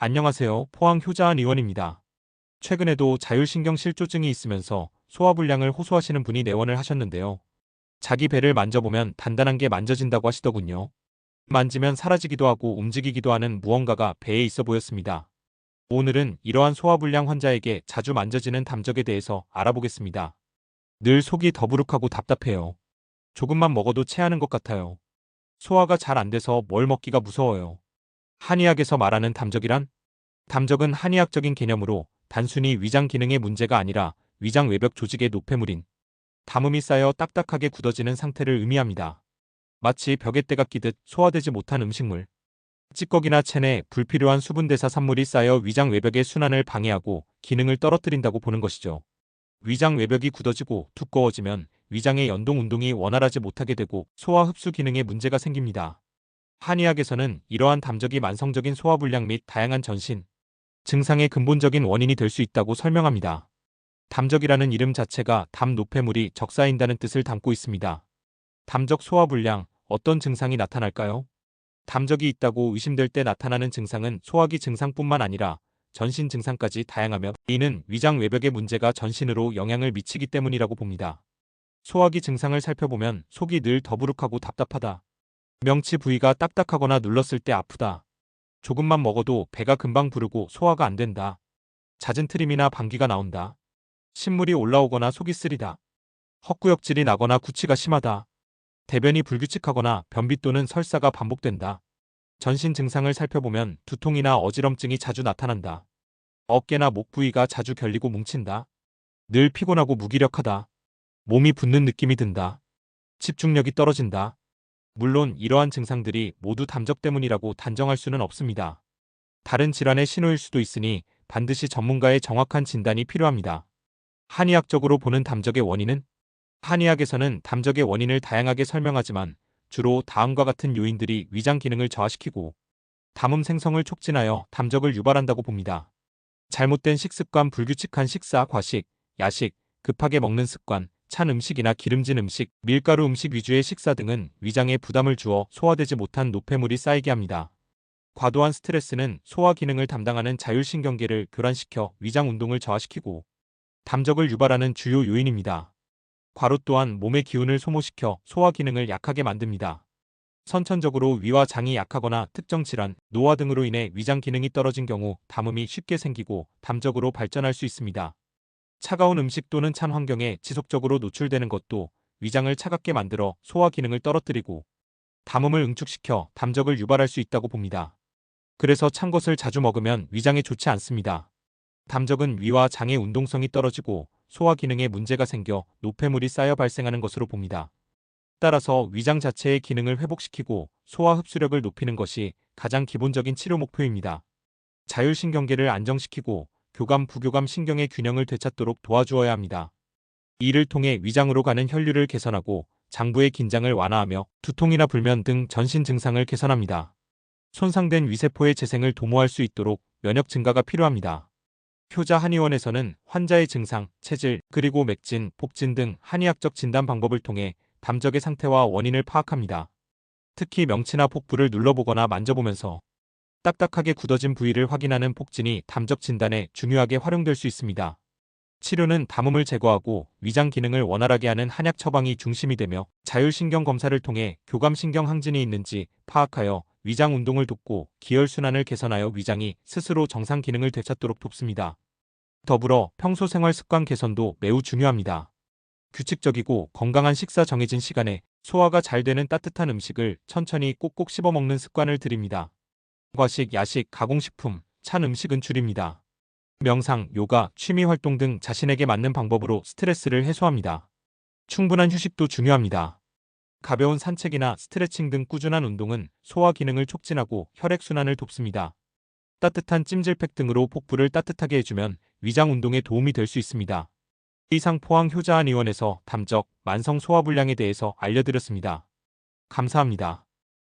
안녕하세요. 포항 효자한 의원입니다. 최근에도 자율신경실조증이 있으면서 소화불량을 호소하시는 분이 내원을 하셨는데요. 자기 배를 만져보면 단단한 게 만져진다고 하시더군요. 만지면 사라지기도 하고 움직이기도 하는 무언가가 배에 있어 보였습니다. 오늘은 이러한 소화불량 환자에게 자주 만져지는 담적에 대해서 알아보겠습니다. 늘 속이 더부룩하고 답답해요. 조금만 먹어도 체하는 것 같아요. 소화가 잘 안 돼서 뭘 먹기가 무서워요. 한의학에서 말하는 담적이란? 담적은 한의학적인 개념으로 단순히 위장 기능의 문제가 아니라 위장 외벽 조직의 노폐물인 담음이 쌓여 딱딱하게 굳어지는 상태를 의미합니다. 마치 벽에 때가 끼듯 소화되지 못한 음식물, 찌꺼기나 체내 불필요한 수분대사 산물이 쌓여 위장 외벽의 순환을 방해하고 기능을 떨어뜨린다고 보는 것이죠. 위장 외벽이 굳어지고 두꺼워지면 위장의 연동 운동이 원활하지 못하게 되고 소화 흡수 기능에 문제가 생깁니다. 한의학에서는 이러한 담적이 만성적인 소화불량 및 다양한 전신 증상의 근본적인 원인이 될 수 있다고 설명합니다. 담적이라는 이름 자체가 담 노폐물이 적사인다는 뜻을 담고 있습니다. 담적 소화불량, 어떤 증상이 나타날까요? 담적이 있다고 의심될 때 나타나는 증상은 소화기 증상뿐만 아니라 전신 증상까지 다양하며 이는 위장 외벽의 문제가 전신으로 영향을 미치기 때문이라고 봅니다. 소화기 증상을 살펴보면 속이 늘 더부룩하고 답답하다. 명치 부위가 딱딱하거나 눌렀을 때 아프다. 조금만 먹어도 배가 금방 부르고 소화가 안 된다. 잦은 트림이나 방귀가 나온다. 신물이 올라오거나 속이 쓰리다. 헛구역질이 나거나 구취가 심하다. 대변이 불규칙하거나 변비 또는 설사가 반복된다. 전신 증상을 살펴보면 두통이나 어지럼증이 자주 나타난다. 어깨나 목 부위가 자주 결리고 뭉친다. 늘 피곤하고 무기력하다. 몸이 붓는 느낌이 든다. 집중력이 떨어진다. 물론 이러한 증상들이 모두 담적 때문이라고 단정할 수는 없습니다. 다른 질환의 신호일 수도 있으니 반드시 전문가의 정확한 진단이 필요합니다. 한의학적으로 보는 담적의 원인은? 한의학에서는 담적의 원인을 다양하게 설명하지만 주로 다음과 같은 요인들이 위장 기능을 저하시키고 담음 생성을 촉진하여 담적을 유발한다고 봅니다. 잘못된 식습관, 불규칙한 식사, 과식, 야식, 급하게 먹는 습관, 찬 음식이나 기름진 음식, 밀가루 음식 위주의 식사 등은 위장에 부담을 주어 소화되지 못한 노폐물이 쌓이게 합니다. 과도한 스트레스는 소화 기능을 담당하는 자율신경계를 교란시켜 위장 운동을 저하시키고 담적을 유발하는 주요 요인입니다. 과로 또한 몸의 기운을 소모시켜 소화 기능을 약하게 만듭니다. 선천적으로 위와 장이 약하거나 특정 질환, 노화 등으로 인해 위장 기능이 떨어진 경우 담음이 쉽게 생기고 담적으로 발전할 수 있습니다. 차가운 음식 또는 찬 환경에 지속적으로 노출되는 것도 위장을 차갑게 만들어 소화 기능을 떨어뜨리고 담음을 응축시켜 담적을 유발할 수 있다고 봅니다. 그래서 찬 것을 자주 먹으면 위장에 좋지 않습니다. 담적은 위와 장의 운동성이 떨어지고 소화 기능에 문제가 생겨 노폐물이 쌓여 발생하는 것으로 봅니다. 따라서 위장 자체의 기능을 회복시키고 소화 흡수력을 높이는 것이 가장 기본적인 치료 목표입니다. 자율신경계를 안정시키고 교감, 부교감 신경의 균형을 되찾도록 도와주어야 합니다. 이를 통해 위장으로 가는 혈류를 개선하고 장부의 긴장을 완화하며 두통이나 불면 등 전신 증상을 개선합니다. 손상된 위세포의 재생을 도모할 수 있도록 면역 증가가 필요합니다. 효자 한의원에서는 환자의 증상, 체질, 그리고 맥진, 복진 등 한의학적 진단 방법을 통해 담적의 상태와 원인을 파악합니다. 특히 명치나 복부를 눌러보거나 만져보면서 딱딱하게 굳어진 부위를 확인하는 복진이 담적 진단에 중요하게 활용될 수 있습니다. 치료는 담음을 제거하고 위장 기능을 원활하게 하는 한약 처방이 중심이 되며 자율신경 검사를 통해 교감신경 항진이 있는지 파악하여 위장 운동을 돕고 기혈순환을 개선하여 위장이 스스로 정상 기능을 되찾도록 돕습니다. 더불어 평소 생활 습관 개선도 매우 중요합니다. 규칙적이고 건강한 식사, 정해진 시간에 소화가 잘 되는 따뜻한 음식을 천천히 꼭꼭 씹어 먹는 습관을 들입니다. 과식, 야식, 가공식품, 찬 음식은 줄입니다. 명상, 요가, 취미 활동 등 자신에게 맞는 방법으로 스트레스를 해소합니다. 충분한 휴식도 중요합니다. 가벼운 산책이나 스트레칭 등 꾸준한 운동은 소화 기능을 촉진하고 혈액순환을 돕습니다. 따뜻한 찜질팩 등으로 복부를 따뜻하게 해주면 위장 운동에 도움이 될 수 있습니다. 이상 포항 효자한 의원에서 담적, 만성 소화불량에 대해서 알려드렸습니다. 감사합니다.